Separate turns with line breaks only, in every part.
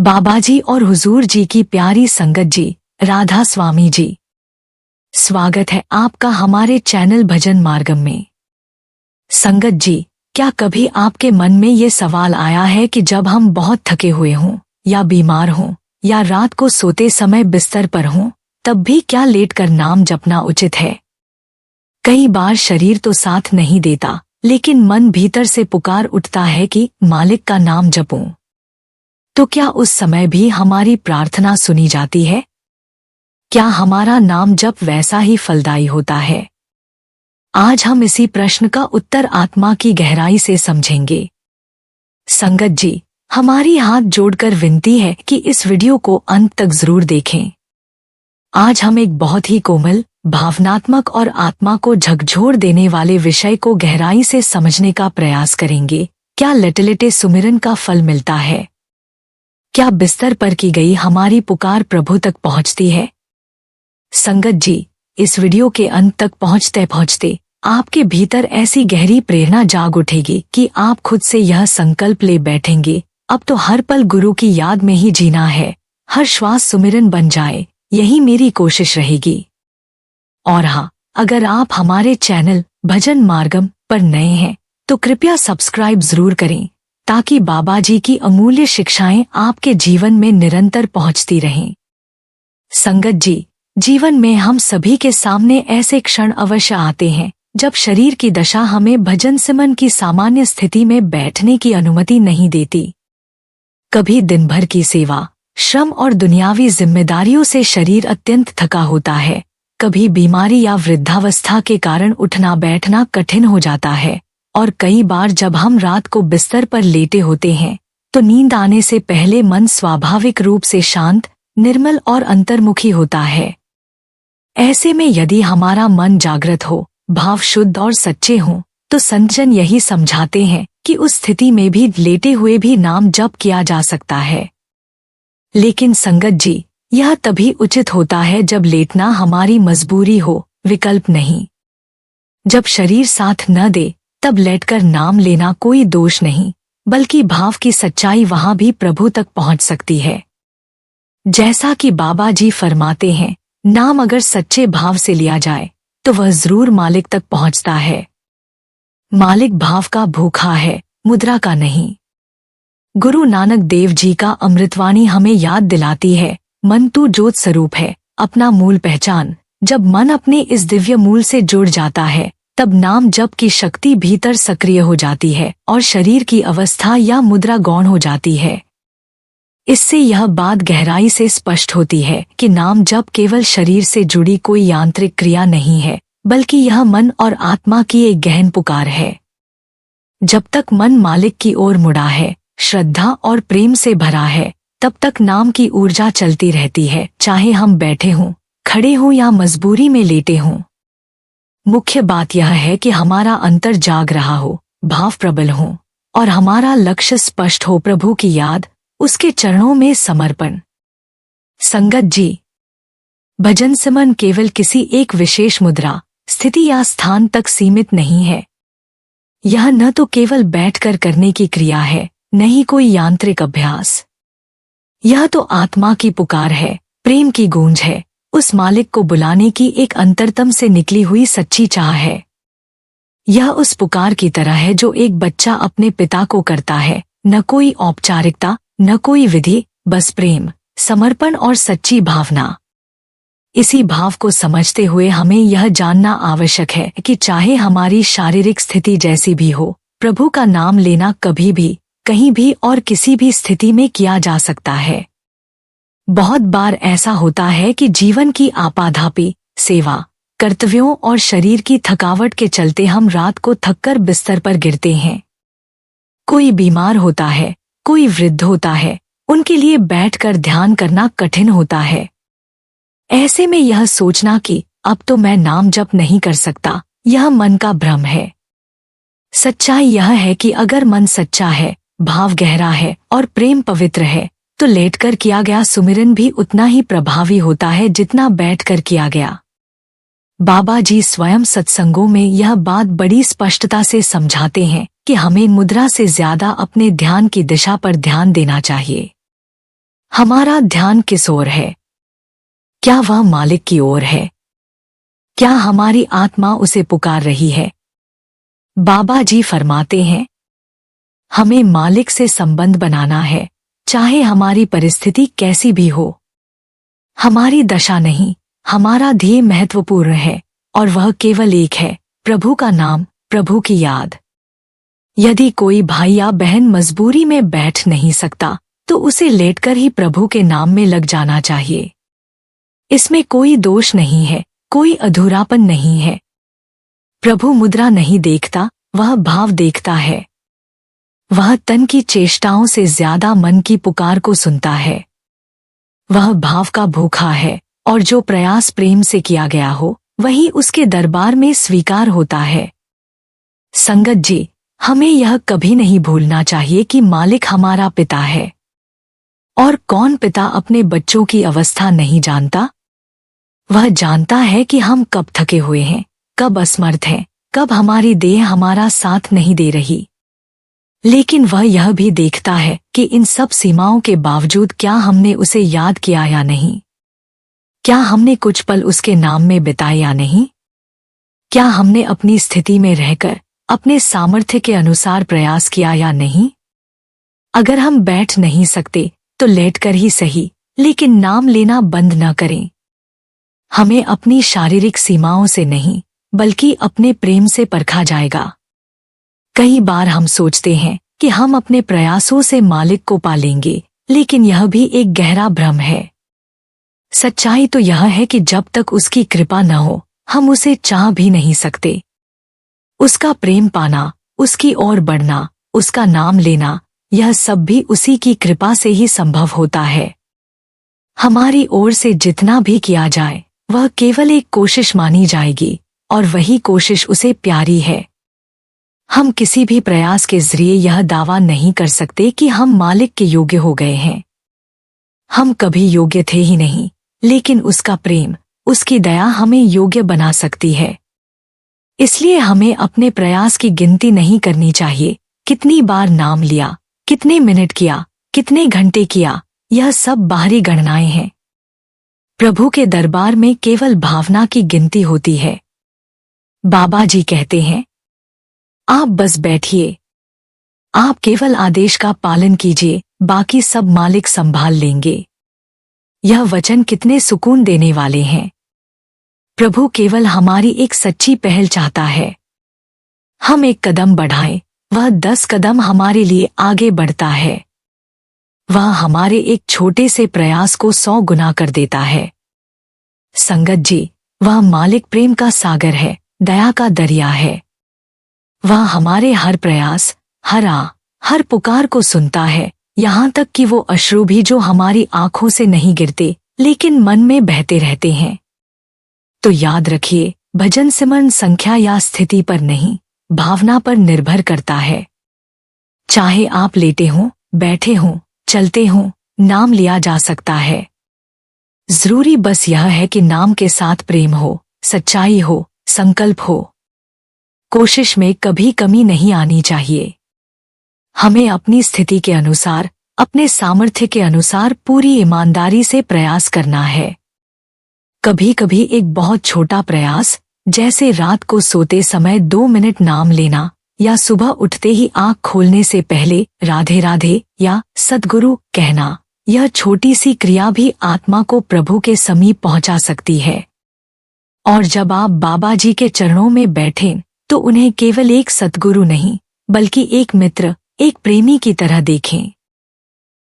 बाबाजी और हुजूर जी की प्यारी संगत जी, राधा स्वामी जी, स्वागत है आपका हमारे चैनल भजन मार्गम में। संगत जी, क्या कभी आपके मन में ये सवाल आया है कि जब हम बहुत थके हुए हों या बीमार हों या रात को सोते समय बिस्तर पर हों, तब भी क्या लेटकर नाम जपना उचित है? कई बार शरीर तो साथ नहीं देता, लेकिन मन भीतर से पुकार उठता है कि मालिक का नाम जपूं। तो क्या उस समय भी हमारी प्रार्थना सुनी जाती है? क्या हमारा नाम जप वैसा ही फलदायी होता है? आज हम इसी प्रश्न का उत्तर आत्मा की गहराई से समझेंगे। संगत जी, हमारी हाथ जोड़कर विनती है कि इस वीडियो को अंत तक जरूर देखें। आज हम एक बहुत ही कोमल, भावनात्मक और आत्मा को झकझोर देने वाले विषय को गहराई से समझने का प्रयास करेंगे। क्या लेटे-लेटे सुमिरन का फल मिलता है? क्या बिस्तर पर की गई हमारी पुकार प्रभु तक पहुंचती है? संगत जी, इस वीडियो के अंत तक पहुंचते पहुंचते आपके भीतर ऐसी गहरी प्रेरणा जाग उठेगी कि आप खुद से यह संकल्प ले बैठेंगे, अब तो हर पल गुरु की याद में ही जीना है, हर श्वास सुमिरन बन जाए, यही मेरी कोशिश रहेगी। और हाँ, अगर आप हमारे चैनल भजन मार्गम पर नए हैं तो कृपया सब्सक्राइब जरूर करें, ताकि बाबाजी की अमूल्य शिक्षाएं आपके जीवन में निरंतर पहुंचती रहें। संगत जी, जीवन में हम सभी के सामने ऐसे क्षण अवश्य आते हैं जब शरीर की दशा हमें भजन सिमरन की सामान्य स्थिति में बैठने की अनुमति नहीं देती। कभी दिन भर की सेवा, श्रम और दुनियावी जिम्मेदारियों से शरीर अत्यंत थका होता है, कभी बीमारी या वृद्धावस्था के कारण उठना बैठना कठिन हो जाता है, और कई बार जब हम रात को बिस्तर पर लेटे होते हैं तो नींद आने से पहले मन स्वाभाविक रूप से शांत, निर्मल और अंतर्मुखी होता है। ऐसे में यदि हमारा मन जागृत हो, भाव शुद्ध और सच्चे हों, तो संतजन यही समझाते हैं कि उस स्थिति में भी लेटे हुए भी नाम जप किया जा सकता है। लेकिन संगत जी, यह तभी उचित होता है जब लेटना हमारी मजबूरी हो, विकल्प नहीं। जब शरीर साथ न दे तब लेटकर नाम लेना कोई दोष नहीं, बल्कि भाव की सच्चाई वहां भी प्रभु तक पहुंच सकती है। जैसा कि बाबा जी फरमाते हैं, नाम अगर सच्चे भाव से लिया जाए तो वह जरूर मालिक तक पहुंचता है। मालिक भाव का भूखा है, मुद्रा का नहीं। गुरु नानक देव जी का अमृतवाणी हमें याद दिलाती है, मन तू ज्योत स्वरूप है, अपना मूल पहचान। जब मन अपने इस दिव्य मूल से जुड़ जाता है तब नाम जप की शक्ति भीतर सक्रिय हो जाती है और शरीर की अवस्था या मुद्रा गौण हो जाती है। इससे यह बात गहराई से स्पष्ट होती है कि नाम जप केवल शरीर से जुड़ी कोई यांत्रिक क्रिया नहीं है, बल्कि यह मन और आत्मा की एक गहन पुकार है। जब तक मन मालिक की ओर मुड़ा है, श्रद्धा और प्रेम से भरा है, तब तक नाम की ऊर्जा चलती रहती है, चाहे हम बैठे हों, खड़े हों या मजबूरी में लेटे हों। मुख्य बात यह है कि हमारा अंतर जाग रहा हो, भाव प्रबल हो और हमारा लक्ष्य स्पष्ट हो, प्रभु की याद, उसके चरणों में समर्पण। संगत जी, भजन सिमरन केवल किसी एक विशेष मुद्रा, स्थिति या स्थान तक सीमित नहीं है। यह न तो केवल बैठकर करने की क्रिया है, न ही कोई यांत्रिक अभ्यास। यह तो आत्मा की पुकार है, प्रेम की गूंज है, उस मालिक को बुलाने की एक अंतरतम से निकली हुई सच्ची चाह है। यह उस पुकार की तरह है जो एक बच्चा अपने पिता को करता है, न कोई औपचारिकता, न कोई विधि, बस प्रेम, समर्पण और सच्ची भावना। इसी भाव को समझते हुए हमें यह जानना आवश्यक है कि चाहे हमारी शारीरिक स्थिति जैसी भी हो, प्रभु का नाम लेना कभी भी, कहीं भी और किसी भी स्थिति में किया जा सकता है। बहुत बार ऐसा होता है कि जीवन की आपाधापी, सेवा, कर्तव्यों और शरीर की थकावट के चलते हम रात को थककर बिस्तर पर गिरते हैं। कोई बीमार होता है, कोई वृद्ध होता है, उनके लिए बैठकर ध्यान करना कठिन होता है। ऐसे में यह सोचना कि अब तो मैं नाम जप नहीं कर सकता, यह मन का भ्रम है। सच्चाई यह है कि अगर मन सच्चा है, भाव गहरा है और प्रेम पवित्र है, तो लेटकर किया गया सुमिरन भी उतना ही प्रभावी होता है जितना बैठकर किया गया। बाबा जी स्वयं सत्संगों में यह बात बड़ी स्पष्टता से समझाते हैं कि हमें मुद्रा से ज्यादा अपने ध्यान की दिशा पर ध्यान देना चाहिए। हमारा ध्यान किस ओर है? क्या वह मालिक की ओर है? क्या हमारी आत्मा उसे पुकार रही है? बाबा जी फरमाते हैं, हमें मालिक से संबंध बनाना है, चाहे हमारी परिस्थिति कैसी भी हो। हमारी दशा नहीं, हमारा ध्येय महत्वपूर्ण है और वह केवल एक है, प्रभु का नाम, प्रभु की याद। यदि कोई भाई या बहन मजबूरी में बैठ नहीं सकता तो उसे लेटकर ही प्रभु के नाम में लग जाना चाहिए। इसमें कोई दोष नहीं है, कोई अधूरापन नहीं है। प्रभु मुद्रा नहीं देखता, वह भाव देखता है। वह तन की चेष्टाओं से ज्यादा मन की पुकार को सुनता है। वह भाव का भूखा है और जो प्रयास प्रेम से किया गया हो वही उसके दरबार में स्वीकार होता है। संगत जी, हमें यह कभी नहीं भूलना चाहिए कि मालिक हमारा पिता है। और कौन पिता अपने बच्चों की अवस्था नहीं जानता? वह जानता है कि हम कब थके हुए हैं, कब असमर्थ हैं, कब हमारी देह हमारा साथ नहीं दे रही। लेकिन वह यह भी देखता है कि इन सब सीमाओं के बावजूद क्या हमने उसे याद किया या नहीं, क्या हमने कुछ पल उसके नाम में बिताए या नहीं, क्या हमने अपनी स्थिति में रहकर अपने सामर्थ्य के अनुसार प्रयास किया या नहीं। अगर हम बैठ नहीं सकते तो लेटकर ही सही, लेकिन नाम लेना बंद न करें। हमें अपनी शारीरिक सीमाओं से नहीं बल्कि अपने प्रेम से परखा जाएगा। कई बार हम सोचते हैं कि हम अपने प्रयासों से मालिक को पा लेंगे, लेकिन यह भी एक गहरा भ्रम है। सच्चाई तो यह है कि जब तक उसकी कृपा न हो हम उसे चाह भी नहीं सकते। उसका प्रेम पाना, उसकी ओर बढ़ना, उसका नाम लेना, यह सब भी उसी की कृपा से ही संभव होता है। हमारी ओर से जितना भी किया जाए वह केवल एक कोशिश मानी जाएगी और वही कोशिश उसे प्यारी है। हम किसी भी प्रयास के जरिए यह दावा नहीं कर सकते कि हम मालिक के योग्य हो गए हैं। हम कभी योग्य थे ही नहीं, लेकिन उसका प्रेम, उसकी दया हमें योग्य बना सकती है। इसलिए हमें अपने प्रयास की गिनती नहीं करनी चाहिए। कितनी बार नाम लिया, कितने मिनट किया, कितने घंटे किया, यह सब बाहरी गणनाएं हैं। प्रभु के दरबार में केवल भावना की गिनती होती है। बाबा जी कहते हैं, आप बस बैठिए, आप केवल आदेश का पालन कीजिए, बाकी सब मालिक संभाल लेंगे। यह वचन कितने सुकून देने वाले हैं। प्रभु केवल हमारी एक सच्ची पहल चाहता है। हम एक कदम बढ़ाएं, वह 10 कदम हमारे लिए आगे बढ़ता है। वह हमारे एक छोटे से प्रयास को 100 गुना कर देता है। संगत जी, वह मालिक प्रेम का सागर है, दया का दरिया है। वह हमारे हर प्रयास, हर पुकार को सुनता है, यहाँ तक कि वो अश्रु भी जो हमारी आंखों से नहीं गिरते लेकिन मन में बहते रहते हैं। तो याद रखिए, भजन सिमरन संख्या या स्थिति पर नहीं, भावना पर निर्भर करता है। चाहे आप लेटे हों, बैठे हों, चलते हों, नाम लिया जा सकता है। जरूरी बस यह है कि नाम के साथ प्रेम हो, सच्चाई हो, संकल्प हो। कोशिश में कभी कमी नहीं आनी चाहिए। हमें अपनी स्थिति के अनुसार, अपने सामर्थ्य के अनुसार पूरी ईमानदारी से प्रयास करना है। कभी कभी एक बहुत छोटा प्रयास, जैसे रात को सोते समय 2 मिनट नाम लेना या सुबह उठते ही आँख खोलने से पहले राधे राधे या सद्गुरु कहना, यह छोटी सी क्रिया भी आत्मा को प्रभु के समीप पहुंचा सकती है। और जब आप बाबा जी के चरणों में बैठें तो उन्हें केवल एक सद्गुरु नहीं बल्कि एक मित्र, एक प्रेमी की तरह देखें।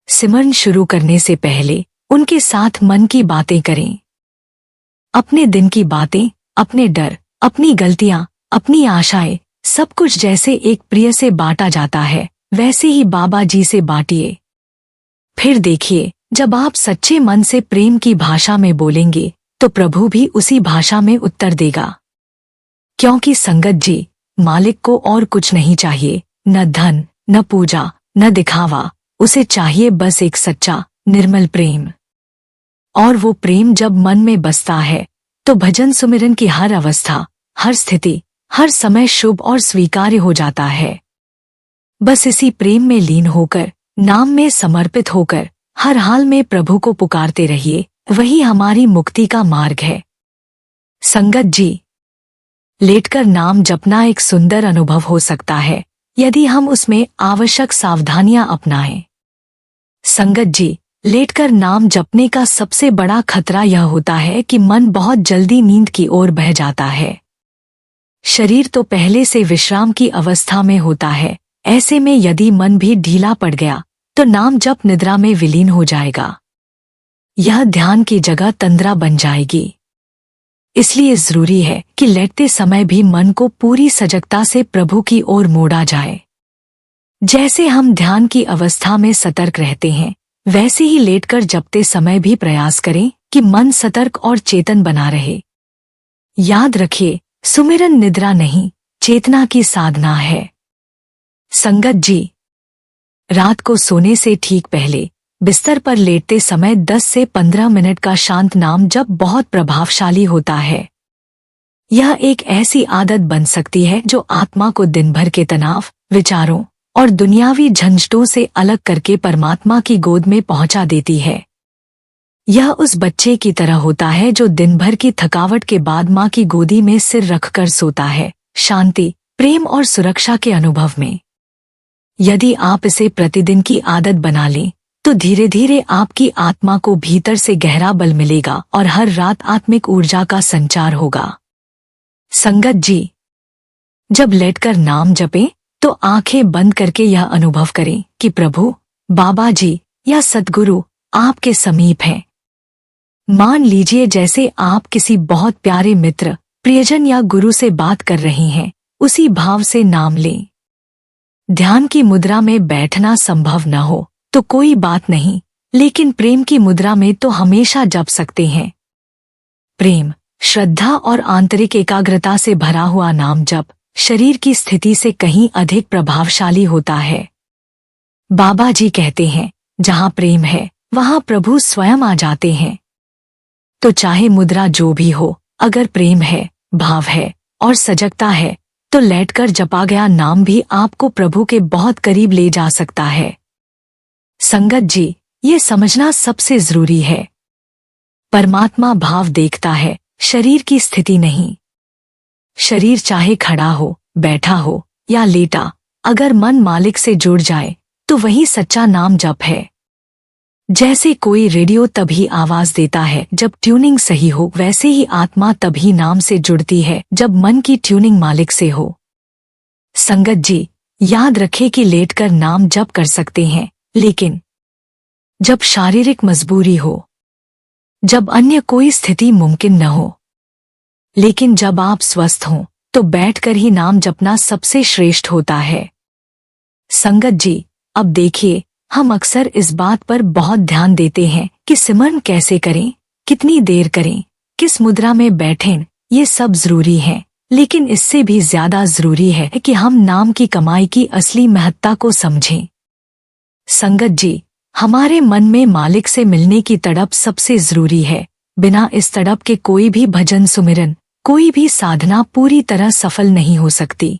सिमरन शुरू करने से पहले उनके साथ मन की बातें करें। अपने दिन की बातें, अपने डर, अपनी गलतियां, अपनी आशाएं, सब कुछ जैसे एक प्रिय से बांटा जाता है वैसे ही बाबा जी से बांटिए। फिर देखिए, जब आप सच्चे मन से प्रेम की भाषा में बोलेंगे तो प्रभु भी उसी भाषा में उत्तर देगा। क्योंकि संगत जी, मालिक को और कुछ नहीं चाहिए, न धन, न पूजा, न दिखावा। उसे चाहिए बस एक सच्चा, निर्मल प्रेम। और वो प्रेम जब मन में बसता है तो भजन सुमिरन की हर अवस्था, हर स्थिति, हर समय शुभ और स्वीकार्य हो जाता है। बस इसी प्रेम में लीन होकर, नाम में समर्पित होकर हर हाल में प्रभु को पुकारते रहिए, वही हमारी मुक्ति का मार्ग है। संगत जी, लेटकर नाम जपना एक सुंदर अनुभव हो सकता है यदि हम उसमें आवश्यक सावधानियां अपनाएं। संगत जी, लेटकर नाम जपने का सबसे बड़ा खतरा यह होता है कि मन बहुत जल्दी नींद की ओर बह जाता है। शरीर तो पहले से विश्राम की अवस्था में होता है, ऐसे में यदि मन भी ढीला पड़ गया तो नाम जप निद्रा में विलीन हो जाएगा। यह ध्यान की जगह तंद्रा बन जाएगी। इसलिए जरूरी है कि लेटते समय भी मन को पूरी सजगता से प्रभु की ओर मोड़ा जाए। जैसे हम ध्यान की अवस्था में सतर्क रहते हैं, वैसे ही लेटकर जपते समय भी प्रयास करें कि मन सतर्क और चेतन बना रहे। याद रखिए, सुमिरन निद्रा नहीं, चेतना की साधना है। संगत जी, रात को सोने से ठीक पहले बिस्तर पर लेटते समय 10 से 15 मिनट का शांत नाम जप बहुत प्रभावशाली होता है। यह एक ऐसी आदत बन सकती है जो आत्मा को दिन भर के तनाव, विचारों और दुनियावी झंझटों से अलग करके परमात्मा की गोद में पहुंचा देती है। यह उस बच्चे की तरह होता है जो दिन भर की थकावट के बाद माँ की गोदी में सिर रखकर सोता है, शांति, प्रेम और सुरक्षा के अनुभव में। यदि आप इसे प्रतिदिन की आदत बना लें तो धीरे धीरे आपकी आत्मा को भीतर से गहरा बल मिलेगा और हर रात आत्मिक ऊर्जा का संचार होगा। संगत जी, जब लेटकर नाम जपें तो आंखें बंद करके यह अनुभव करें कि प्रभु, बाबा जी या सद्गुरु आपके समीप हैं। मान लीजिए जैसे आप किसी बहुत प्यारे मित्र, प्रियजन या गुरु से बात कर रही हैं, उसी भाव से नाम लें। ध्यान की मुद्रा में बैठना संभव न हो तो कोई बात नहीं, लेकिन प्रेम की मुद्रा में तो हमेशा जप सकते हैं। प्रेम, श्रद्धा और आंतरिक एकाग्रता से भरा हुआ नाम जप शरीर की स्थिति से कहीं अधिक प्रभावशाली होता है। बाबा जी कहते हैं, जहाँ प्रेम है वहाँ प्रभु स्वयं आ जाते हैं। तो चाहे मुद्रा जो भी हो, अगर प्रेम है, भाव है और सजगता है तो लेटकर जपा गया नाम भी आपको प्रभु के बहुत करीब ले जा सकता है। संगत जी, ये समझना सबसे जरूरी है। परमात्मा भाव देखता है, शरीर की स्थिति नहीं। शरीर चाहे खड़ा हो, बैठा हो या लेटा, अगर मन मालिक से जुड़ जाए तो वही सच्चा नाम जप है। जैसे कोई रेडियो तभी आवाज देता है जब ट्यूनिंग सही हो, वैसे ही आत्मा तभी नाम से जुड़ती है जब मन की ट्यूनिंग मालिक से हो। संगत जी, याद रखें कि लेटकर नाम जप कर सकते हैं, लेकिन जब शारीरिक मजबूरी हो, जब अन्य कोई स्थिति मुमकिन न हो। लेकिन जब आप स्वस्थ हों तो बैठकर ही नाम जपना सबसे श्रेष्ठ होता है। संगत जी, अब देखिए, हम अक्सर इस बात पर बहुत ध्यान देते हैं कि सिमरन कैसे करें, कितनी देर करें, किस मुद्रा में बैठें, ये सब जरूरी है। लेकिन इससे भी ज्यादा जरूरी है कि हम नाम की कमाई की असली महत्ता को समझें। संगत जी, हमारे मन में मालिक से मिलने की तड़प सबसे जरूरी है। बिना इस तड़प के कोई भी भजन, सुमिरन, कोई भी साधना पूरी तरह सफल नहीं हो सकती।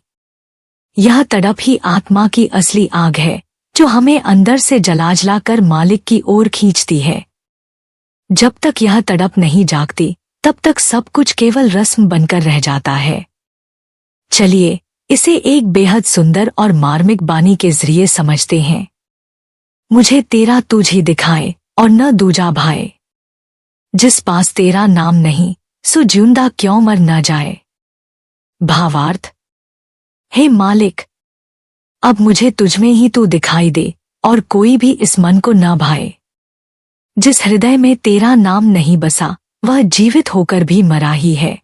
यह तड़प ही आत्मा की असली आग है जो हमें अंदर से जला कर मालिक की ओर खींचती है। जब तक यह तड़प नहीं जागती तब तक सब कुछ केवल रस्म बनकर रह जाता है। चलिए इसे एक बेहद सुंदर और मार्मिक बानी के जरिए समझते हैं। मुझे तेरा तुझे दिखाए और न दूजा भाए, जिस पास तेरा नाम नहीं सो जिंदा क्यों मर न जाए। भावार्थ, हे मालिक, अब मुझे तुझमें ही तू दिखाई दे और कोई भी इस मन को न भाए। जिस हृदय में तेरा नाम नहीं बसा वह जीवित होकर भी मरा ही है।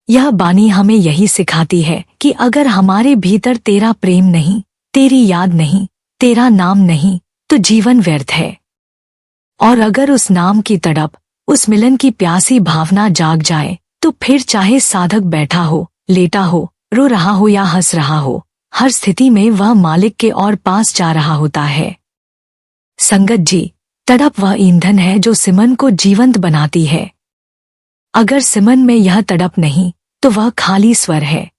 यह बानी हमें यही सिखाती है कि अगर हमारे भीतर तेरा प्रेम नहीं, तेरी याद नहीं, तेरा नाम नहीं तो जीवन व्यर्थ है। और अगर उस नाम की तड़प, उस मिलन की प्यासी भावना जाग जाए तो फिर चाहे साधक बैठा हो, लेटा हो, रो रहा हो या हंस रहा हो, हर स्थिति में वह मालिक के और पास जा रहा होता है। संगत जी, तड़प वह ईंधन है जो सिमरन को जीवंत बनाती है। अगर सिमरन में यह तड़प नहीं तो वह खाली स्वर है,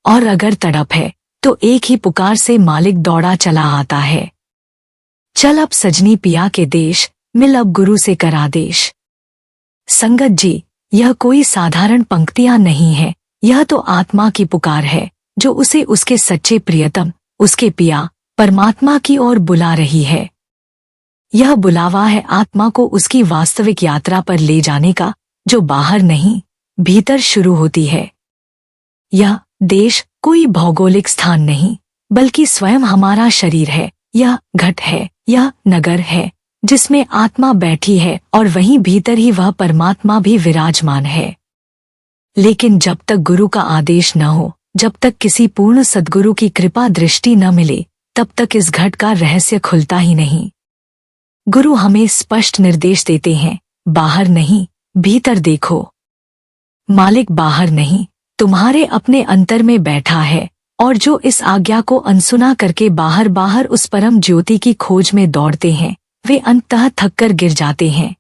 और अगर तड़प है तो एक ही पुकार से मालिक दौड़ा चला आता है। चल अब सजनी पिया के देश, मिल अब गुरु से कर आदेश। संगत जी, यह कोई साधारण पंक्तियां नहीं है, यह तो आत्मा की पुकार है जो उसे उसके सच्चे प्रियतम, उसके पिया परमात्मा की ओर बुला रही है। यह बुलावा है आत्मा को उसकी वास्तविक यात्रा पर ले जाने का, जो बाहर नहीं, भीतर शुरू होती है। यह देश कोई भौगोलिक स्थान नहीं, बल्कि स्वयं हमारा शरीर है। यह घट है, यह नगर है जिसमें आत्मा बैठी है और वहीं भीतर ही वह परमात्मा भी विराजमान है। लेकिन जब तक गुरु का आदेश न हो, जब तक किसी पूर्ण सद्गुरु की कृपा दृष्टि न मिले, तब तक इस घट का रहस्य खुलता ही नहीं। गुरु हमें स्पष्ट निर्देश देते हैं, बाहर नहीं, भीतर देखो। मालिक बाहर नहीं, तुम्हारे अपने अंतर में बैठा है, और जो इस आज्ञा को अनसुना करके बाहर बाहर उस परम ज्योति की खोज में दौड़ते हैं, वे अंततः थककर गिर जाते हैं।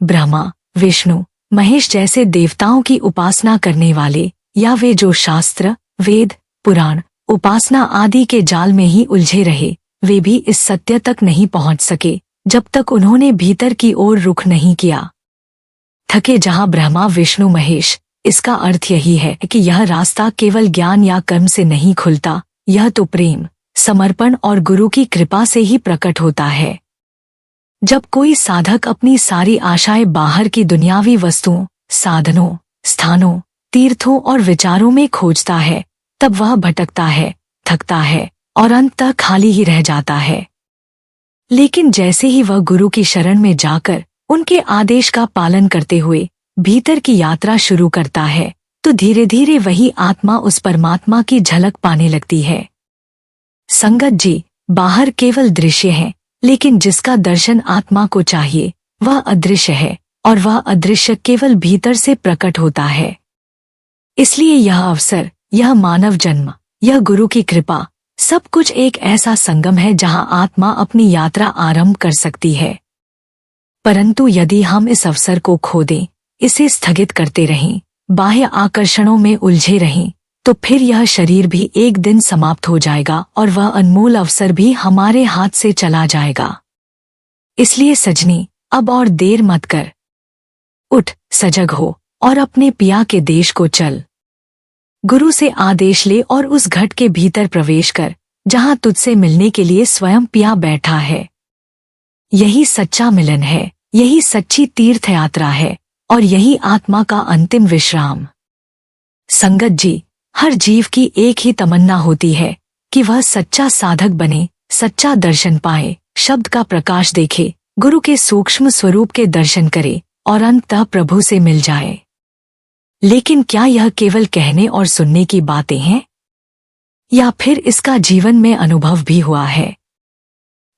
ब्रह्मा, विष्णु, महेश जैसे देवताओं की उपासना करने वाले, या वे जो शास्त्र, वेद, पुराण, उपासना आदि के जाल में ही उलझे रहे, वे भी इस सत्य तक नहीं पहुंच सके जब तक उन्होंने भीतर की ओर रुख नहीं किया। थके जहां ब्रह्मा विष्णु महेश, इसका अर्थ यही है कि यह रास्ता केवल ज्ञान या कर्म से नहीं खुलता, यह तो प्रेम, समर्पण और गुरु की कृपा से ही प्रकट होता है। जब कोई साधक अपनी सारी आशाएं बाहर की दुनियावी वस्तुओं, साधनों, स्थानों, तीर्थों और विचारों में खोजता है, तब वह भटकता है, थकता है और अंततः खाली ही रह जाता है। लेकिन जैसे ही वह गुरु की शरण में जाकर उनके आदेश का पालन करते हुए भीतर की यात्रा शुरू करता है, तो धीरे धीरे वही आत्मा उस परमात्मा की झलक पाने लगती है। संगत जी, बाहर केवल दृश्य है, लेकिन जिसका दर्शन आत्मा को चाहिए वह अदृश्य है, और वह अदृश्य केवल भीतर से प्रकट होता है। इसलिए यह अवसर, यह मानव जन्म, यह गुरु की कृपा, सब कुछ एक ऐसा संगम है जहां आत्मा अपनी यात्रा आरंभ कर सकती है। परंतु यदि हम इस अवसर को खो दें, इसे स्थगित करते रहें, बाह्य आकर्षणों में उलझे रहें, तो फिर यह शरीर भी एक दिन समाप्त हो जाएगा और वह अनमोल अवसर भी हमारे हाथ से चला जाएगा। इसलिए सजनी, अब और देर मत कर। उठ, सजग हो और अपने पिया के देश को चल। गुरु से आदेश ले और उस घट के भीतर प्रवेश कर, जहां तुझसे मिलने के लिए स्वयं पिया बैठा है। यही सच्चा मिलन है, यही सच्ची तीर्थ यात्रा है, और यही आत्मा का अंतिम विश्राम। संगत जी, हर जीव की एक ही तमन्ना होती है कि वह सच्चा साधक बने, सच्चा दर्शन पाए, शब्द का प्रकाश देखे, गुरु के सूक्ष्म स्वरूप के दर्शन करे और अंततः प्रभु से मिल जाए। लेकिन क्या यह केवल कहने और सुनने की बातें हैं, या फिर इसका जीवन में अनुभव भी हुआ है?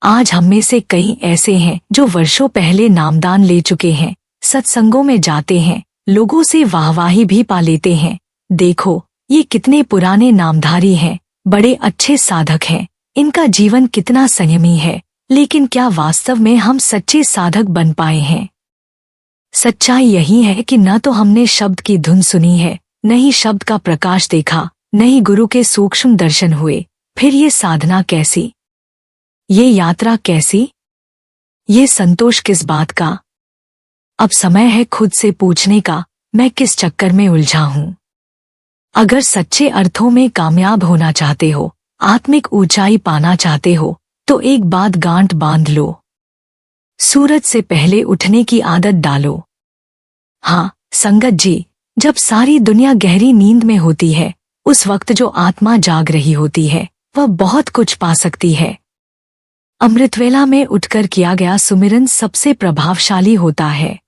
आज हम में से कई ऐसे हैं जो वर्षों पहले नामदान ले चुके हैं, सत्संगों में जाते हैं, लोगों से वाहवाही भी पा लेते हैं। देखो, ये कितने पुराने नामधारी हैं, बड़े अच्छे साधक हैं, इनका जीवन कितना संयमी है, लेकिन क्या वास्तव में हम सच्चे साधक बन पाए हैं? सच्चाई यही है कि न तो हमने शब्द की धुन सुनी है, न ही शब्द का प्रकाश देखा, न ही गुरु के सूक्ष्म दर्शन हुए। फिर ये साधना कैसी, ये यात्रा कैसी, ये संतोष किस बात का? अब समय है खुद से पूछने का, मैं किस चक्कर में उलझा हूँ? अगर सच्चे अर्थों में कामयाब होना चाहते हो, आत्मिक ऊंचाई पाना चाहते हो, तो एक बात गांठ बांध लो, सूरज से पहले उठने की आदत डालो। हाँ संगत जी, जब सारी दुनिया गहरी नींद में होती है, उस वक्त जो आत्मा जाग रही होती है, वह बहुत कुछ पा सकती है। अमृतवेला में उठकर किया गया सुमिरन सबसे प्रभावशाली होता है।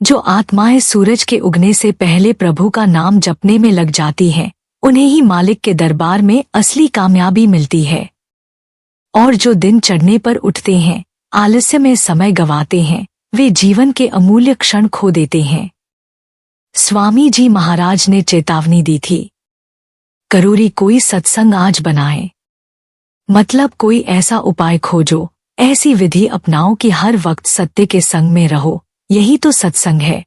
जो आत्माएं सूरज के उगने से पहले प्रभु का नाम जपने में लग जाती हैं, उन्हें ही मालिक के दरबार में असली कामयाबी मिलती है। और जो दिन चढ़ने पर उठते हैं, आलस्य में समय गंवाते हैं, वे जीवन के अमूल्य क्षण खो देते हैं। स्वामी जी महाराज ने चेतावनी दी थी, करूरी कोई सत्संग आज बनाए, मतलब कोई ऐसा उपाय खोजो, ऐसी विधि अपनाओ कि हर वक्त सत्य के संग में रहो। यही तो सत्संग है।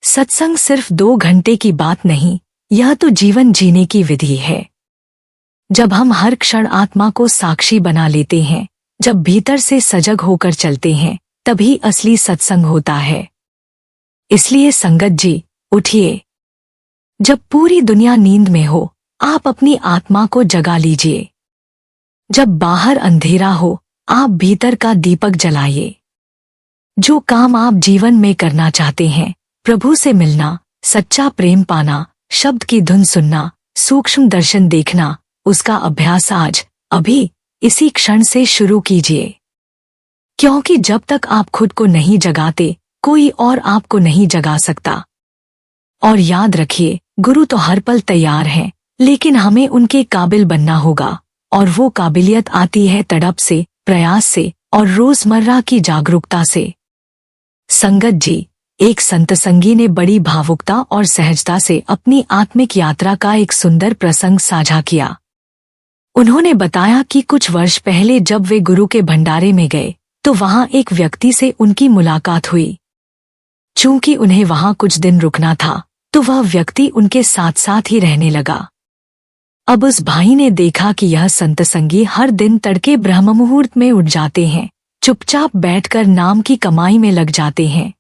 सत्संग सिर्फ 2 घंटे की बात नहीं, यह तो जीवन जीने की विधि है। जब हम हर क्षण आत्मा को साक्षी बना लेते हैं, जब भीतर से सजग होकर चलते हैं तभी असली सत्संग होता है। इसलिए संगत जी, उठिए। जब पूरी दुनिया नींद में हो, आप अपनी आत्मा को जगा लीजिए। जब बाहर अंधेरा हो, आप भीतर का दीपक जलाइए। जो काम आप जीवन में करना चाहते हैं, प्रभु से मिलना, सच्चा प्रेम पाना, शब्द की धुन सुनना, सूक्ष्म दर्शन देखना, उसका अभ्यास आज, अभी, इसी क्षण से शुरू कीजिए। क्योंकि जब तक आप खुद को नहीं जगाते, कोई और आपको नहीं जगा सकता। और याद रखिए, गुरु तो हर पल तैयार हैं, लेकिन हमें उनके काबिल बनना होगा। और वो काबिलियत आती है तड़प से, प्रयास से और रोजमर्रा की जागरूकता से। संगत जी, एक संत संगी ने बड़ी भावुकता और सहजता से अपनी आत्मिक यात्रा का एक सुंदर प्रसंग साझा किया। उन्होंने बताया कि कुछ वर्ष पहले जब वे गुरु के भंडारे में गए, तो वहां एक व्यक्ति से उनकी मुलाकात हुई। चूंकि उन्हें वहां कुछ दिन रुकना था, तो वह व्यक्ति उनके साथ साथ ही रहने लगा। अब उस भाई ने देखा कि यह संत संगी हर दिन तड़के ब्रह्म मुहूर्त में उठ जाते हैं, चुपचाप बैठकर नाम की कमाई में लग जाते हैं।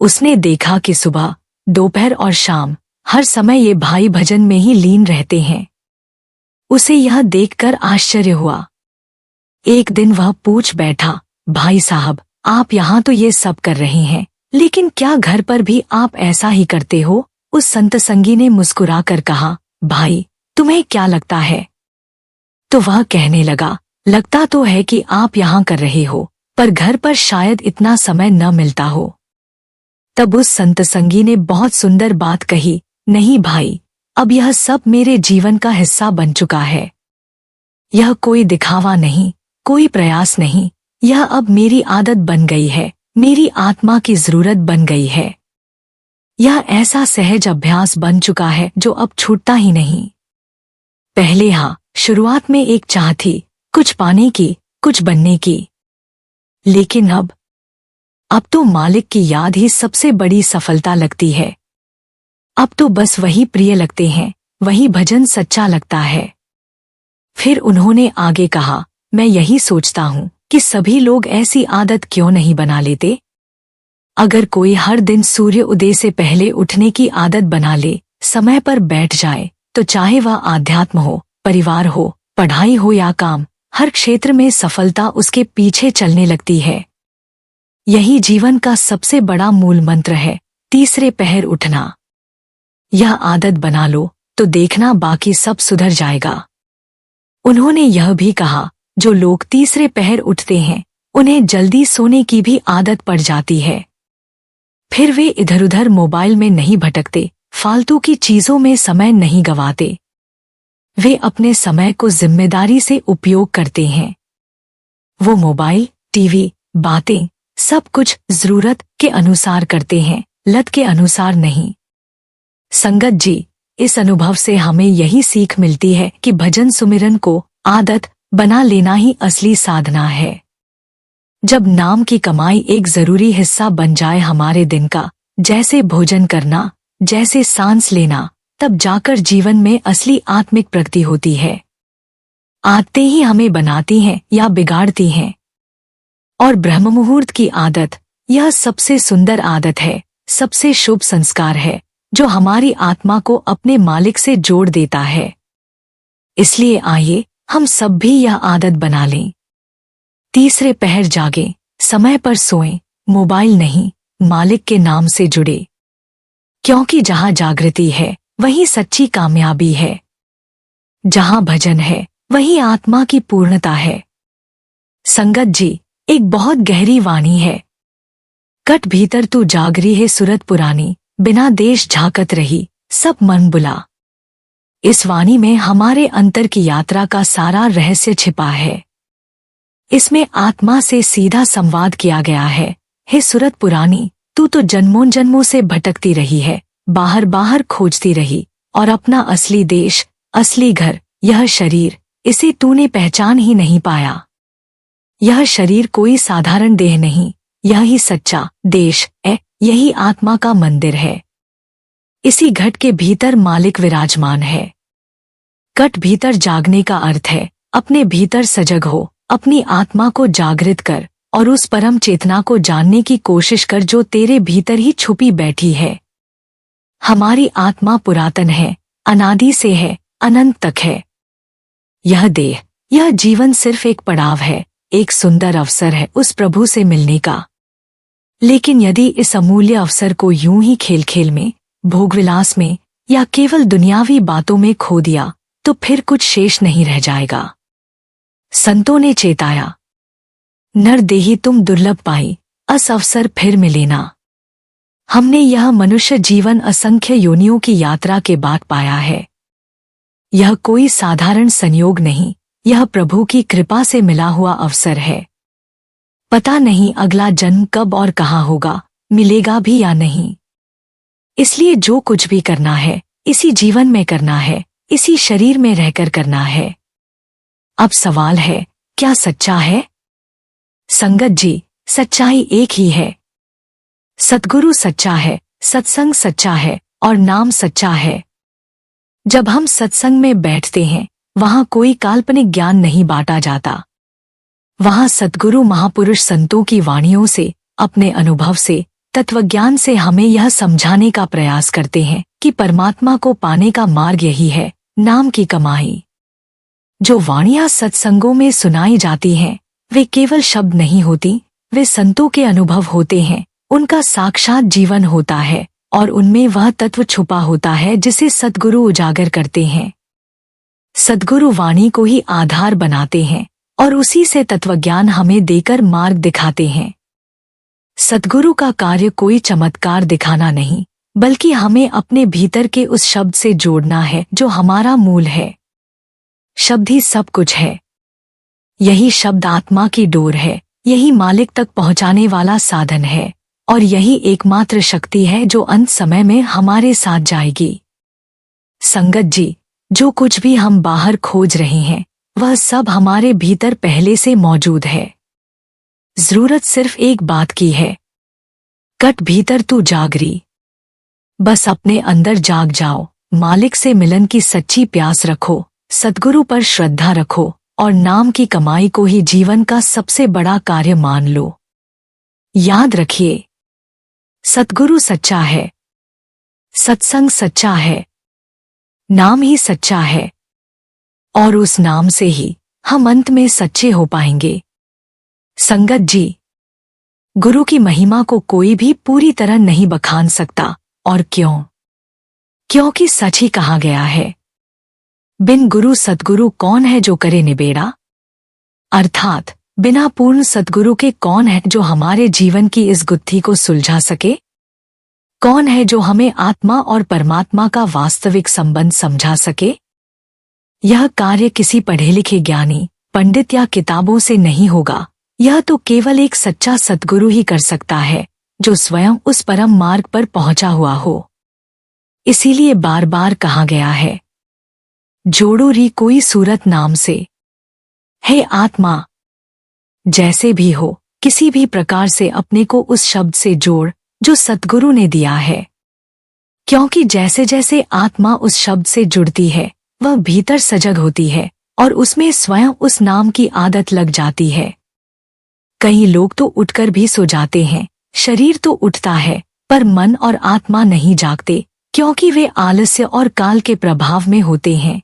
उसने देखा कि सुबह, दोपहर और शाम हर समय ये भाई भजन में ही लीन रहते हैं। उसे यह देखकर आश्चर्य हुआ। एक दिन वह पूछ बैठा, भाई साहब, आप यहाँ तो ये सब कर रहे हैं, लेकिन क्या घर पर भी आप ऐसा ही करते हो? उस संत संगी ने मुस्कुराकर कहा, भाई, तुम्हें क्या लगता है? तो वह कहने लगा, लगता तो है कि आप यहाँ कर रहे हो, पर घर पर शायद इतना समय न मिलता हो। तब उस संत संगी ने बहुत सुंदर बात कही, नहीं भाई, अब यह सब मेरे जीवन का हिस्सा बन चुका है। यह कोई दिखावा नहीं, कोई प्रयास नहीं, यह अब मेरी आदत बन गई है, मेरी आत्मा की जरूरत बन गई है। यह ऐसा सहज अभ्यास बन चुका है जो अब छूटता ही नहीं। पहले हाँ, शुरुआत में एक चाह थी, कुछ पाने की, कुछ बनने की। लेकिन अब तो मालिक की याद ही सबसे बड़ी सफलता लगती है। अब तो बस वही प्रिय लगते हैं, वही भजन सच्चा लगता है। फिर उन्होंने आगे कहा, मैं यही सोचता हूँ कि सभी लोग ऐसी आदत क्यों नहीं बना लेते? अगर कोई हर दिन सूर्य उदय से पहले उठने की आदत बना ले, समय पर बैठ जाए, तो चाहे वह आध्यात्म हो, परिवार हो, पढ़ाई हो या काम, हर क्षेत्र में सफलता उसके पीछे चलने लगती है। यही जीवन का सबसे बड़ा मूल मंत्र है, तीसरे पहर उठना। यह आदत बना लो तो देखना बाकी सब सुधर जाएगा। उन्होंने यह भी कहा, जो लोग तीसरे पहर उठते हैं, उन्हें जल्दी सोने की भी आदत पड़ जाती है। फिर वे इधर उधर मोबाइल में नहीं भटकते, फालतू की चीजों में समय नहीं गंवाते। वे अपने समय को जिम्मेदारी से उपयोग करते हैं। वो मोबाइल, टीवी, बातें, सब कुछ जरूरत के अनुसार करते हैं, लत के अनुसार नहीं। संगत जी, इस अनुभव से हमें यही सीख मिलती है कि भजन सुमिरन को आदत बना लेना ही असली साधना है। जब नाम की कमाई एक जरूरी हिस्सा बन जाए हमारे दिन का, जैसे भोजन करना, जैसे सांस लेना, तब जाकर जीवन में असली आत्मिक प्रगति होती है। आदतें ही हमें बनाती हैं या बिगाड़ती हैं। और ब्रह्म मुहूर्त की आदत, यह सबसे सुंदर आदत है, सबसे शुभ संस्कार है, जो हमारी आत्मा को अपने मालिक से जोड़ देता है। इसलिए आइए हम सब भी यह आदत बना लें। तीसरे पहर जागें, समय पर सोएं, मोबाइल नहीं, मालिक के नाम से जुड़े। क्योंकि जहां जागृति है, वहीं सच्ची कामयाबी है। जहां भजन है, वहीं आत्मा की पूर्णता है। संगत जी, एक बहुत गहरी वाणी है। कट भीतर तू जागरी है सुरत पुरानी, बिना देश झाकत रही, सब मन बुला। इस वाणी में हमारे अंतर की यात्रा का सारा रहस्य छिपा है। इसमें आत्मा से सीधा संवाद किया गया है। हे सुरत पुरानी, तू तो जन्मों जन्मों से भटकती रही है, बाहर बाहर खोजती रही, और अपना असली देश, असली घर, यह शरीर, इसे तूने पहचान ही नहीं पाया। यह शरीर कोई साधारण देह नहीं, यह ही सच्चा देश है, यही आत्मा का मंदिर है। इसी घट के भीतर मालिक विराजमान है। कट भीतर जागने का अर्थ है, अपने भीतर सजग हो, अपनी आत्मा को जागृत कर और उस परम चेतना को जानने की कोशिश कर जो तेरे भीतर ही छुपी बैठी है। हमारी आत्मा पुरातन है, अनादि से है, अनंत तक है। यह देह, यह जीवन सिर्फ एक पड़ाव है, एक सुंदर अवसर है उस प्रभु से मिलने का। लेकिन यदि इस अमूल्य अवसर को यूं ही खेल खेल में, भोगविलास में या केवल दुनियावी बातों में खो दिया तो फिर कुछ शेष नहीं रह जाएगा। संतों ने चेताया, नरदेही तुम दुर्लभ पाई, अस अवसर फिर मिलेना। हमने यह मनुष्य जीवन असंख्य योनियों की यात्रा के बाद पाया है। यह कोई साधारण संयोग नहीं, यह प्रभु की कृपा से मिला हुआ अवसर है। पता नहीं अगला जन्म कब और कहाँ होगा, मिलेगा भी या नहीं। इसलिए जो कुछ भी करना है इसी जीवन में करना है, इसी शरीर में रहकर करना है। अब सवाल है, क्या सच्चा है? संगत जी, सच्चाई एक ही है। सद्गुरु सच्चा है, सत्संग सच्चा है और नाम सच्चा है। जब हम सत्संग में बैठते हैं वहां कोई काल्पनिक ज्ञान नहीं बांटा जाता। वहां सद्गुरु महापुरुष संतों की वाणियों से, अपने अनुभव से, तत्वज्ञान से हमें यह समझाने का प्रयास करते हैं कि परमात्मा को पाने का मार्ग यही है, नाम की कमाई। जो वाणियां सत्संगों में सुनाई जाती हैं वे केवल शब्द नहीं होती, वे संतों के अनुभव होते हैं, उनका साक्षात जीवन होता है और उनमें वह तत्व छुपा होता है जिसे सद्गुरु उजागर करते हैं। सद्गुरु वाणी को ही आधार बनाते हैं और उसी से तत्वज्ञान हमें देकर मार्ग दिखाते हैं। सद्गुरु का कार्य कोई चमत्कार दिखाना नहीं, बल्कि हमें अपने भीतर के उस शब्द से जोड़ना है जो हमारा मूल है। शब्द ही सब कुछ है। यही शब्द आत्मा की डोर है, यही मालिक तक पहुंचाने वाला साधन है और यही एकमात्र शक्ति है जो अंत समय में हमारे साथ जाएगी। संगत जी, जो कुछ भी हम बाहर खोज रहे हैं वह सब हमारे भीतर पहले से मौजूद है। जरूरत सिर्फ एक बात की है, कट भीतर तू जागरी। बस अपने अंदर जाग जाओ, मालिक से मिलन की सच्ची प्यास रखो, सद्गुरु पर श्रद्धा रखो और नाम की कमाई को ही जीवन का सबसे बड़ा कार्य मान लो। याद रखिए, सद्गुरु सच्चा है, सत्संग सच्चा है, नाम ही सच्चा है और उस नाम से ही हम अंत में सच्चे हो पाएंगे। संगत जी, गुरु की महिमा को कोई भी पूरी तरह नहीं बखान सकता। और क्यों? क्योंकि सच ही कहा गया है, बिन गुरु सद्गुरु कौन है जो करे निबेड़ा। अर्थात बिना पूर्ण सद्गुरु के कौन है जो हमारे जीवन की इस गुत्थी को सुलझा सके? कौन है जो हमें आत्मा और परमात्मा का वास्तविक संबंध समझा सके? यह कार्य किसी पढ़े लिखे ज्ञानी, पंडित या किताबों से नहीं होगा। यह तो केवल एक सच्चा सद्गुरु ही कर सकता है जो स्वयं उस परम मार्ग पर पहुंचा हुआ हो। इसीलिए बार बार कहा गया है, जोड़ो री कोई सूरत नाम से। हे आत्मा, जैसे भी हो, किसी भी प्रकार से अपने को उस शब्द से जोड़ जो सद्गुरु ने दिया है। क्योंकि जैसे जैसे आत्मा उस शब्द से जुड़ती है वह भीतर सजग होती है और उसमें स्वयं उस नाम की आदत लग जाती है। कई लोग तो उठकर भी सो जाते हैं, शरीर तो उठता है पर मन और आत्मा नहीं जागते, क्योंकि वे आलस्य और काल के प्रभाव में होते हैं।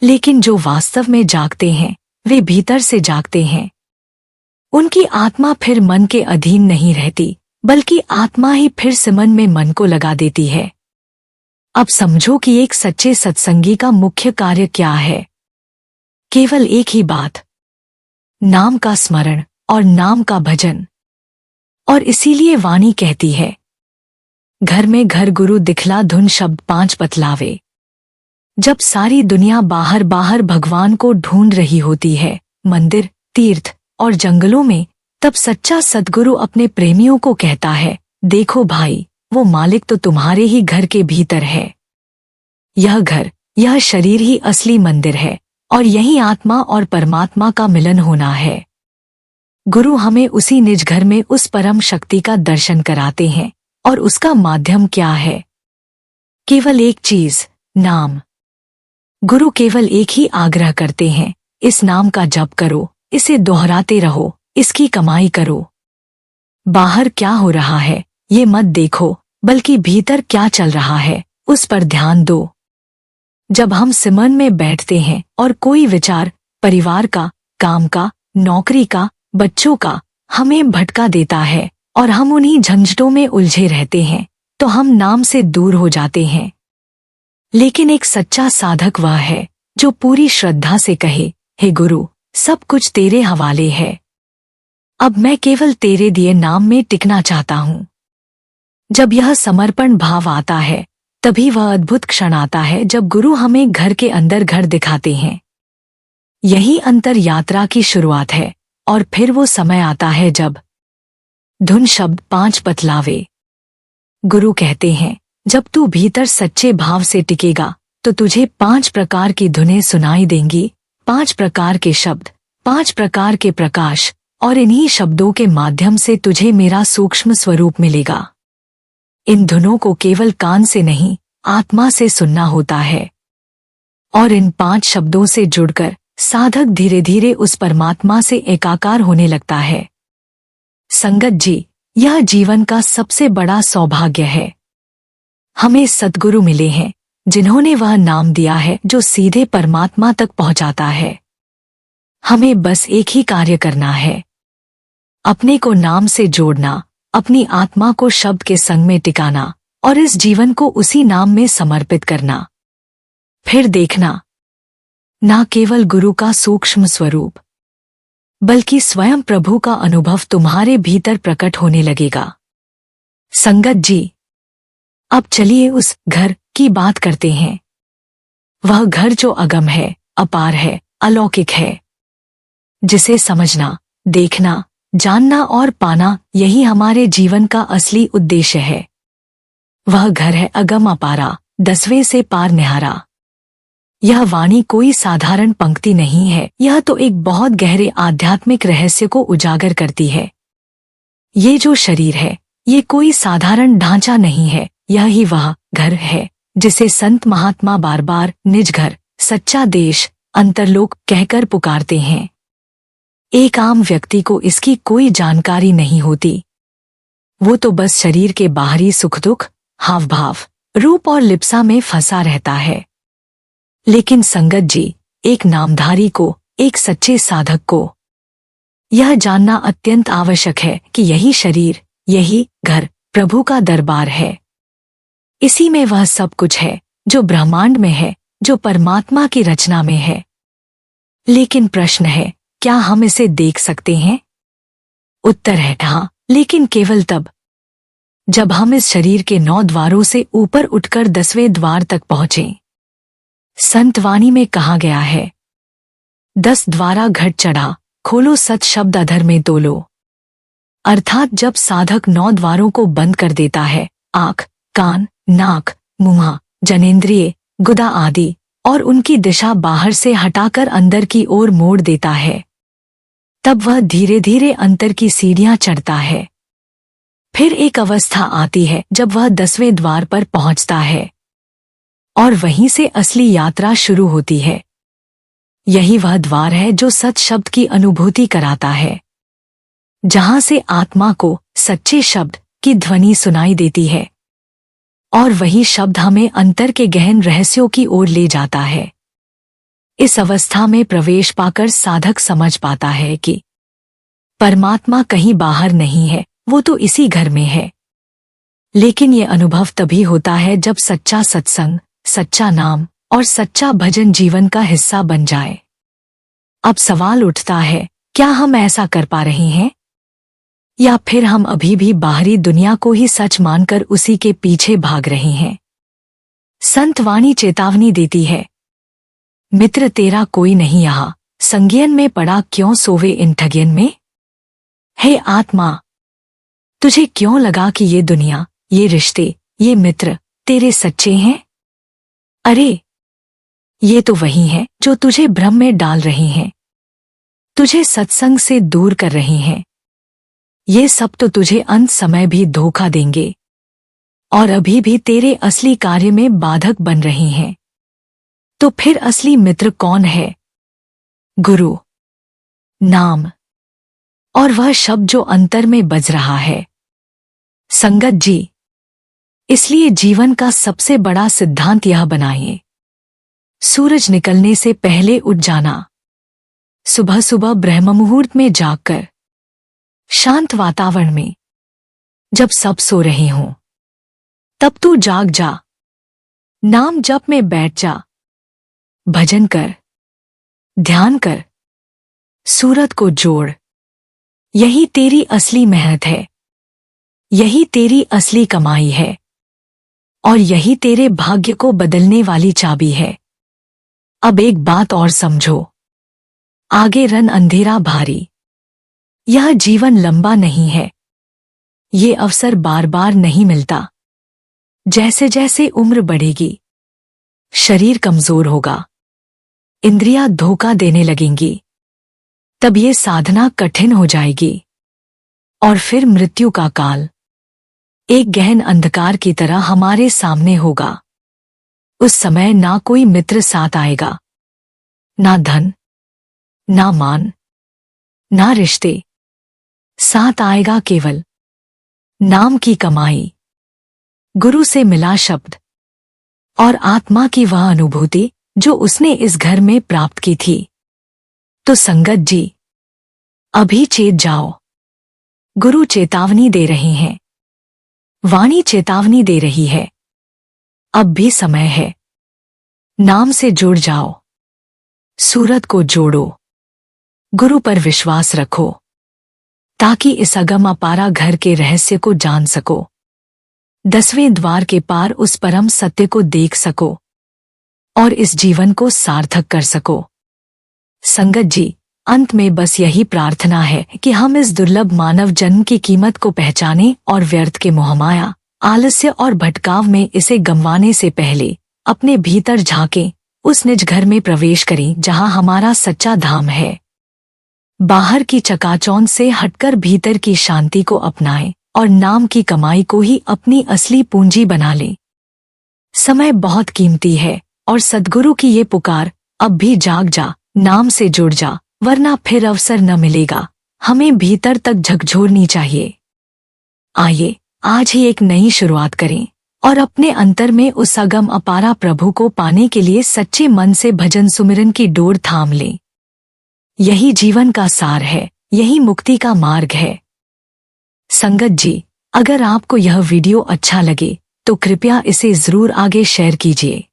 लेकिन जो वास्तव में जागते हैं वे भीतर से जागते हैं। उनकी आत्मा फिर मन के अधीन नहीं रहती, बल्कि आत्मा ही फिर से मन में मन को लगा देती है। अब समझो कि एक सच्चे सत्संगी का मुख्य कार्य क्या है। केवल एक ही बात, नाम का स्मरण और नाम का भजन। और इसीलिए वाणी कहती है, घर में घर गुरु दिखला धुन शब्द 5 बतलावे। जब सारी दुनिया बाहर बाहर भगवान को ढूंढ रही होती है, मंदिर, तीर्थ और जंगलों में, तब सच्चा सद्गुरु अपने प्रेमियों को कहता है, देखो भाई, वो मालिक तो तुम्हारे ही घर के भीतर है। यह घर, यह शरीर ही असली मंदिर है और यही आत्मा और परमात्मा का मिलन होना है। गुरु हमें उसी निज घर में उस परम शक्ति का दर्शन कराते हैं और उसका माध्यम क्या है? केवल एक चीज, नाम। गुरु केवल एक ही आग्रह करते हैं, इस नाम का जप करो इसे दोहराते रहो, इसकी कमाई करो। बाहर क्या हो रहा है ये मत देखो, बल्कि भीतर क्या चल रहा है उस पर ध्यान दो। जब हम सिमरन में बैठते हैं और कोई विचार परिवार का, काम का, नौकरी का, बच्चों का हमें भटका देता है और हम उन्हीं झंझटों में उलझे रहते हैं, तो हम नाम से दूर हो जाते हैं। लेकिन एक सच्चा साधक वह है जो पूरी श्रद्धा से कहे, हे गुरु, सब कुछ तेरे हवाले है, अब मैं केवल तेरे दिए नाम में टिकना चाहता हूँ। जब यह समर्पण भाव आता है तभी वह अद्भुत क्षण आता है जब गुरु हमें घर के अंदर घर दिखाते हैं। यही अंतर यात्रा की शुरुआत है और फिर वो समय आता है जब धुन शब्द 5 बतलावे। गुरु कहते हैं, जब तू भीतर सच्चे भाव से टिकेगा तो तुझे 5 प्रकार की धुनें सुनाई देंगी, 5 प्रकार के शब्द, 5 प्रकार के प्रकाश, और इन्हीं शब्दों के माध्यम से तुझे मेरा सूक्ष्म स्वरूप मिलेगा। इन धुनों को केवल कान से नहीं, आत्मा से सुनना होता है, और इन 5 शब्दों से जुड़कर साधक धीरे धीरे उस परमात्मा से एकाकार होने लगता है। संगत जी, यह जीवन का सबसे बड़ा सौभाग्य है। हमें सद्गुरु मिले हैं जिन्होंने वह नाम दिया है जो सीधे परमात्मा तक पहुंचाता है। हमें बस एक ही कार्य करना है, अपने को नाम से जोड़ना, अपनी आत्मा को शब्द के संग में टिकाना और इस जीवन को उसी नाम में समर्पित करना। फिर देखना, ना केवल गुरु का सूक्ष्म स्वरूप बल्कि स्वयं प्रभु का अनुभव तुम्हारे भीतर प्रकट होने लगेगा। संगत जी, अब चलिए उस घर की बात करते हैं। वह घर जो अगम है, अपार है, अलौकिक है, जिसे समझना, देखना, जानना और पाना यही हमारे जीवन का असली उद्देश्य है। वह घर है अगम अपारा, 10वें से पार निहारा। यह वाणी कोई साधारण पंक्ति नहीं है, यह तो एक बहुत गहरे आध्यात्मिक रहस्य को उजागर करती है। ये जो शरीर है, ये कोई साधारण ढांचा नहीं है, यह ही वह घर है जिसे संत महात्मा बार बार निज घर, सच्चा देश, अंतरलोक कहकर पुकारते हैं। एक आम व्यक्ति को इसकी कोई जानकारी नहीं होती। वो तो बस शरीर के बाहरी सुख दुख, हाव भाव, रूप और लिप्सा में फंसा रहता है। लेकिन संगत जी, एक नामधारी को, एक सच्चे साधक को यह जानना अत्यंत आवश्यक है कि यही शरीर, यही घर प्रभु का दरबार है। इसी में वह सब कुछ है जो ब्रह्मांड में है, जो परमात्मा की रचना में है। लेकिन प्रश्न है, क्या हम इसे देख सकते हैं? उत्तर है हाँ, लेकिन केवल तब जब हम इस शरीर के 9 द्वारों से ऊपर उठकर 10वें द्वार तक पहुंचें। संतवाणी में कहा गया है, 10 द्वारा घट चढ़ा, खोलो सत शब्द अधर में तोलो। अर्थात जब साधक 9 द्वारों को बंद कर देता है, आंख, कान, नाक, मुंह, जनेंद्रिय, गुदा आदि, और उनकी दिशा बाहर से हटाकर अंदर की ओर मोड़ देता है, तब वह धीरे धीरे अंतर की सीढ़ियां चढ़ता है। फिर एक अवस्था आती है जब वह 10वें द्वार पर पहुंचता है और वहीं से असली यात्रा शुरू होती है। यही वह द्वार है जो सत शब्द की अनुभूति कराता है, जहां से आत्मा को सच्चे शब्द की ध्वनि सुनाई देती है और वही शब्द हमें अंतर के गहन रहस्यों की ओर ले जाता है। इस अवस्था में प्रवेश पाकर साधक समझ पाता है कि परमात्मा कहीं बाहर नहीं है, वो तो इसी घर में है। लेकिन ये अनुभव तभी होता है जब सच्चा सत्संग, सच्चा नाम और सच्चा भजन जीवन का हिस्सा बन जाए। अब सवाल उठता है, क्या हम ऐसा कर पा रहे हैं? या फिर हम अभी भी बाहरी दुनिया को ही सच मानकर उसी के पीछे भाग रहे हैं? संतवाणी चेतावनी देती है, मित्र तेरा कोई नहीं यहाँ, संज्ञान में पड़ा क्यों सोवे इन ठगियन में? हे आत्मा, तुझे क्यों लगा कि ये दुनिया, ये रिश्ते, ये मित्र तेरे सच्चे हैं? अरे, ये तो वही है जो तुझे भ्रम में डाल रहे हैं, तुझे सत्संग से दूर कर रहे हैं। ये सब तो तुझे अंत समय भी धोखा देंगे और अभी भी तेरे असली कार्य में बाधक बन रहे हैं। तो फिर असली मित्र कौन है? गुरु। नाम, और वह शब्द जो अंतर में बज रहा है। संगत जी, इसलिए जीवन का सबसे बड़ा सिद्धांत यह बनाइए, सूरज निकलने से पहले उठ जाना, सुबह सुबह ब्रह्म मुहूर्त में जागकर, शांत वातावरण में, जब सब सो रहे हों, तब तू जाग जा, नाम जप में बैठ जा, भजन कर, ध्यान कर, सूरत को जोड़। यही तेरी असली मेहनत है, यही तेरी असली कमाई है, और यही तेरे भाग्य को बदलने वाली चाबी है। अब एक बात और समझो, आगे रन अंधेरा भारी। यह जीवन लंबा नहीं है, ये अवसर बार बार नहीं मिलता। जैसे जैसे उम्र बढ़ेगी, शरीर कमजोर होगा, इंद्रियां धोखा देने लगेंगी, तब ये साधना कठिन हो जाएगी, और फिर मृत्यु का काल एक गहन अंधकार की तरह हमारे सामने होगा। उस समय ना कोई मित्र साथ आएगा, ना धन, ना मान, ना रिश्ते, साथ आएगा केवल नाम की कमाई, गुरु से मिला शब्द, और आत्मा की वह अनुभूति जो उसने इस घर में प्राप्त की थी। तो संगत जी, अभी चेत जाओ। गुरु चेतावनी दे रहे हैं, वाणी चेतावनी दे रही है। अब भी समय है, नाम से जुड़ जाओ, सूरत को जोड़ो, गुरु पर विश्वास रखो, ताकि इस अगम अपारा घर के रहस्य को जान सको, 10वें द्वार के पार उस परम सत्य को देख सको, और इस जीवन को सार्थक कर सको। संगत जी, अंत में बस यही प्रार्थना है कि हम इस दुर्लभ मानव जन्म की कीमत को पहचानें और व्यर्थ के मोहमाया, आलस्य और भटकाव में इसे गंवाने से पहले अपने भीतर झांकें, उस निज घर में प्रवेश करें जहां हमारा सच्चा धाम है। बाहर की चकाचौंध से हटकर भीतर की शांति को अपनाएं और नाम की कमाई को ही अपनी असली पूंजी बना लें। समय बहुत कीमती है और सद्गुरु की ये पुकार, अब भी जाग जा, नाम से जुड़ जा, वरना फिर अवसर न मिलेगा। हमें भीतर तक झकझोरनी चाहिए। आइए आज ही एक नई शुरुआत करें और अपने अंतर में उस अगम अपारा प्रभु को पाने के लिए सच्चे मन से भजन सुमिरन की डोर थाम लें। यही जीवन का सार है, यही मुक्ति का मार्ग है। संगत जी, अगर आपको यह वीडियो अच्छा लगे तो कृपया इसे जरूर आगे शेयर कीजिए।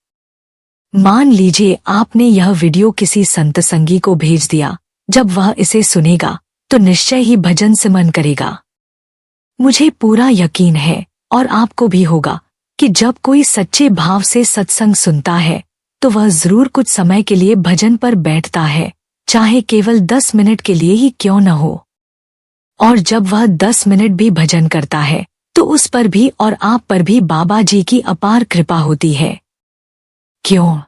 मान लीजिए आपने यह वीडियो किसी संत संगी को भेज दिया, जब वह इसे सुनेगा तो निश्चय ही भजन सिमरन करेगा। मुझे पूरा यकीन है और आपको भी होगा कि जब कोई सच्चे भाव से सत्संग सुनता है तो वह जरूर कुछ समय के लिए भजन पर बैठता है, चाहे केवल 10 मिनट के लिए ही क्यों न हो। और जब वह 10 मिनट भी भजन करता है तो उस पर भी और आप पर भी बाबा जी की अपार कृपा होती है। क्यों?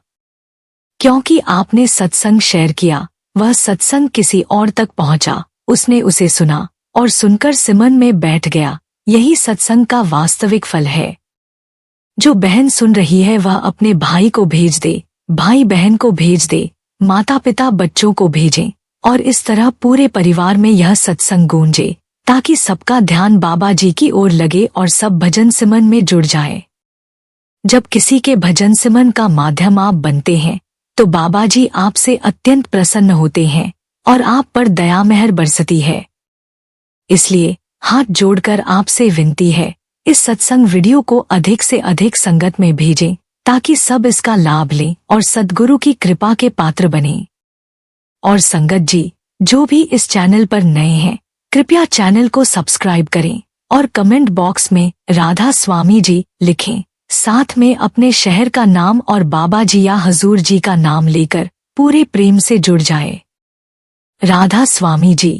क्योंकि आपने सत्संग शेयर किया, वह सत्संग किसी और तक पहुंचा, उसने उसे सुना और सुनकर सिमरन में बैठ गया। यही सत्संग का वास्तविक फल है। जो बहन सुन रही है वह अपने भाई को भेज दे, भाई बहन को भेज दे, माता पिता बच्चों को भेजें, और इस तरह पूरे परिवार में यह सत्संग गूंजे, ताकि सबका ध्यान बाबा जी की ओर लगे और सब भजन सिमरन में जुड़ जाए। जब किसी के भजन सिमरन का माध्यम आप बनते हैं तो बाबा जी आपसे अत्यंत प्रसन्न होते हैं और आप पर दया मेहर बरसती है। इसलिए हाथ जोड़कर आपसे विनती है, इस सत्संग वीडियो को अधिक से अधिक संगत में भेजें, ताकि सब इसका लाभ लें और सद्गुरु की कृपा के पात्र बनें। और संगत जी, जो भी इस चैनल पर नए हैं, कृपया चैनल को सब्सक्राइब करें और कमेंट बॉक्स में राधा स्वामी जी लिखें। साथ में अपने शहर का नाम और बाबा जी या हजूर जी का नाम लेकर पूरे प्रेम से जुड़ जाए। राधा स्वामी जी।